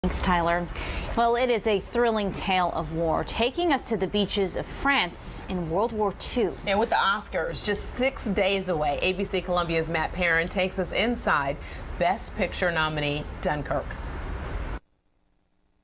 Thanks, Tyler. Well, it is a thrilling tale of war, taking us to the beaches of France in World War II. And with the Oscars just 6 days away, ABC Columbia's Matt Perrin takes us inside Best Picture nominee Dunkirk.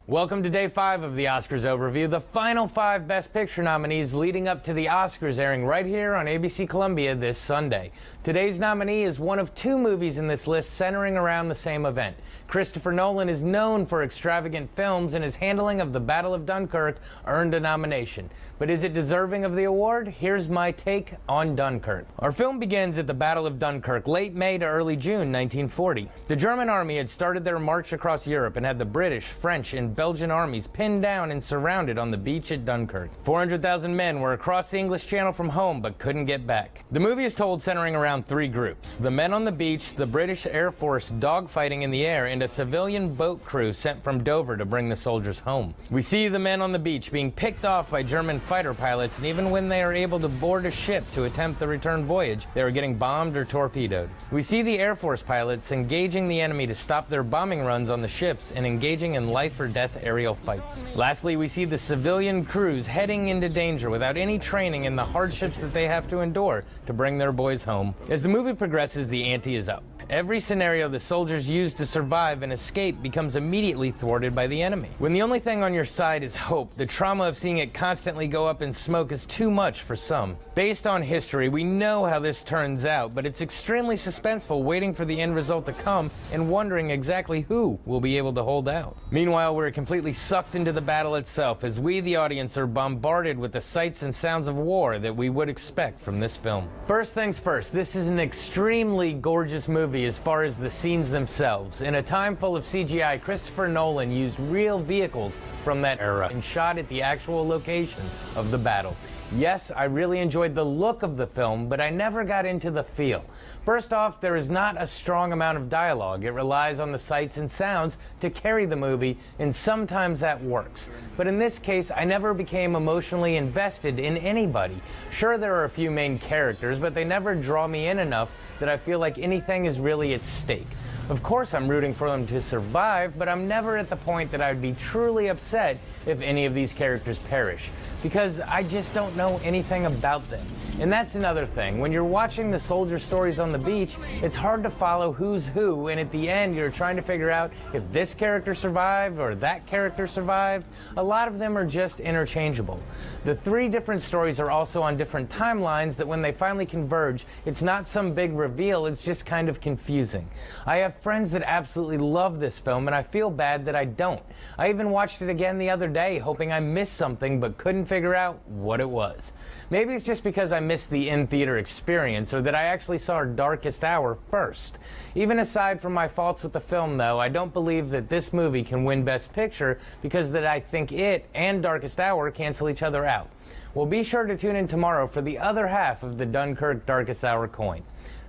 Welcome to Day 5 of the Oscars Overview, the final 5 Best Picture nominees leading up to the Oscars airing right here on ABC Columbia this Sunday. Today's nominee is one of 2 movies in this list centering around the same event. Christopher Nolan is known for extravagant films, and his handling of the Battle of Dunkirk earned a nomination. But is it deserving of the award? Here's my take on Dunkirk. Our film begins at the Battle of Dunkirk, late May to early June 1940. The German army had started their march across Europe and had the British, French, and Belgian armies pinned down and surrounded on the beach at Dunkirk. 400,000 men were across the English Channel from home but couldn't get back. The movie is told centering around 3 groups: the men on the beach, the British Air Force dogfighting in the air, and a civilian boat crew sent from Dover to bring the soldiers home. We see the men on the beach being picked off by German fighter pilots, and even when they are able to board a ship to attempt the return voyage, they are getting bombed or torpedoed. We see the Air Force pilots engaging the enemy to stop their bombing runs on the ships and engaging in life or death aerial fights. Lastly, we see the civilian crews heading into danger without any training and the hardships that they have to endure to bring their boys home. As the movie progresses, the ante is up. Every scenario the soldiers use to survive and escape becomes immediately thwarted by the enemy. When the only thing on your side is hope, the trauma of seeing it constantly go up in smoke is too much for some. Based on history, we know how this turns out, but it's extremely suspenseful, waiting for the end result to come and wondering exactly who will be able to hold out. Meanwhile, we're completely sucked into the battle itself as we, the audience, are bombarded with the sights and sounds of war that we would expect from this film. First things first, this is an extremely gorgeous movie as far as the scenes themselves. In a time full of CGI, Christopher Nolan used real vehicles from that era and shot at the actual location of the battle. Yes, I really enjoyed the look of the film, but I never got into the feel. First off, there is not a strong amount of dialogue. It relies on the sights and sounds to carry the movie, and sometimes that works. But in this case, I never became emotionally invested in anybody. Sure, there are a few main characters, but they never draw me in enough that I feel like anything is really at stake. Of course, I'm rooting for them to survive, but I'm never at the point that I would be truly upset if any of these characters perish, because I just don't know anything about them. And that's another thing. When you're watching the soldier stories on the beach, it's hard to follow who's who, and at the end you're trying to figure out if this character survived or that character survived. A lot of them are just interchangeable. The 3 different stories are also on different timelines that when they finally converge, it's not some big reveal, it's just kind of confusing. I have friends that absolutely love this film, and I feel bad that I don't. I even watched it again the other day, hoping I missed something but couldn't figure out what it was. Maybe it's just because I missed the in-theater experience, or that I actually saw Darkest Hour first. Even aside from my faults with the film, though, I don't believe that this movie can win Best Picture because that I think it and Darkest Hour cancel each other out. Well, be sure to tune in tomorrow for the other half of the Dunkirk Darkest Hour coin.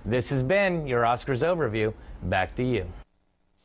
This has been your Oscars Overview. Back to you.